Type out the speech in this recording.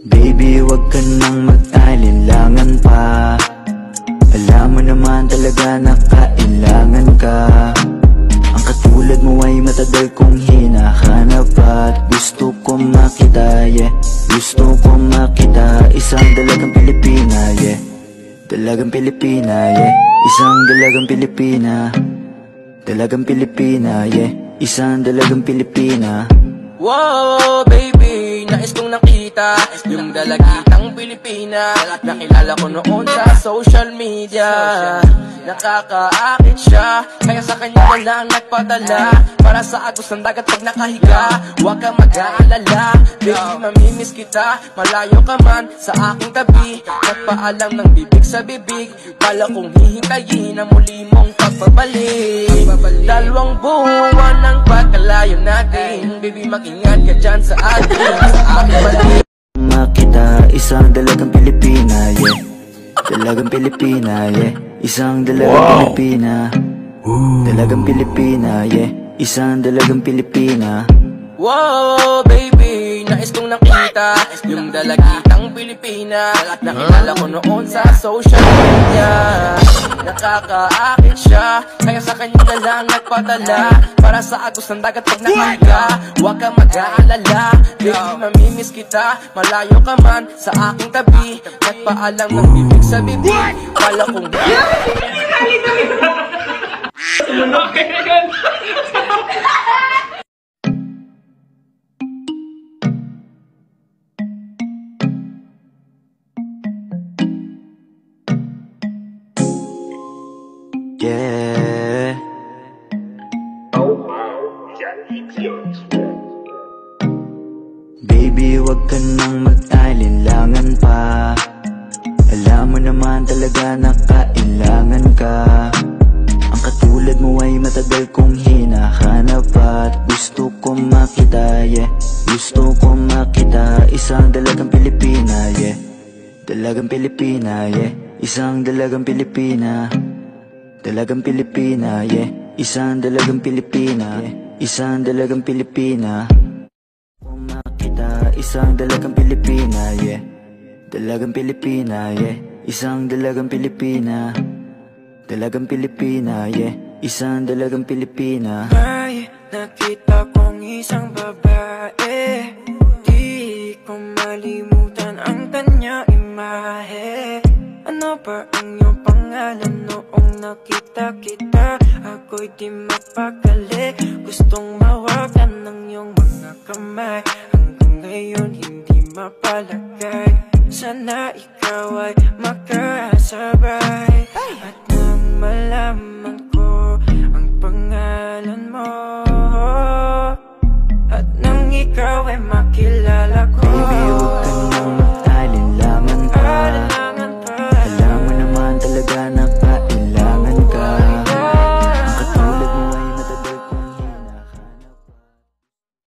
Baby, wag ka nang mag-alinlangan pa. Alam mo naman talaga na kailangan ka. Ang katulad mo ay matagal kong hinahanap at gusto ko makita, yeah. Gusto ko makita isang dalagang Pilipina, yeah. Dalagang Pilipina, yeah. Isang dalagang Pilipina. Dalagang Pilipina, yeah. Isang dalagang Pilipina. Wow, baby, nais kong nakita yung dalagitang Pilipina. Nakilala ko noon sa social media. Nakakaakit siya, kaya sa kanya na lang nagpadala. Para sa agos ng dagat pag nakahiga. Huwag ka mag-aalala, baby, mamimiss kita. Malayo ka man sa aking tabi. Nagpaalam ng bibig sa bibig. Bala kong hihintayin ang muli mong pagbabalik. Dalawang buwan ng pagkalayo natin, baby, mag-ingat ka dyan sa atin. Makita isang dalagang Pilipina, yeah. Dalagang Pilipina, yeah. Isang dalagang Pilipina. Dalagang Pilipina, yeah. Isang dalagang Pilipina. Wow, baby, nais kong nakita yung dalagitang Pilipina. Nakilala ko noon sa social media. Nakakaakit siya, kaya sa kanya na lang nagpadala. Para sa agos ng dagat pag nakahiga. Huwag ka mag-aalala, baby, mamimiss kita. Malayo ka man sa aking tabi. Nagpaalam ng bibig sa bibig. Kala kong yeah. Baby, wag ka nang mag-alinlangan pa. Alam mo naman talaga na kailangan ka. Ang katulad mo ay matagal kong hinahanap at gusto ko makita, yeah. Gusto ko makita isang dalagang Pilipina, yeah. Dalagang Pilipina, yeah. Isang dalagang Pilipina. Dalagang Pilipina, yeah. Isang dalagang Pilipina, yeah. Isang dalagang Pilipina. Kung makita isang dalagang Pilipina, yeah. Dalagang Pilipina, yeah. Isang dalagang Pilipina. Dalagang Pilipina, yeah. Isang dalagang Pilipina. May nakita kong isang babae, di ko malimutan ang kanya imahe. Ano ba ang iyong pangalan noong nakita kita? Ako'y di mapakali, gustong mawakan ng iyong mga kamay. Hanggang ngayon hindi mapalagay, sana ikaw ay makasabay. At nang malaman ko ang pangalan mo, at nang ikaw ay makilala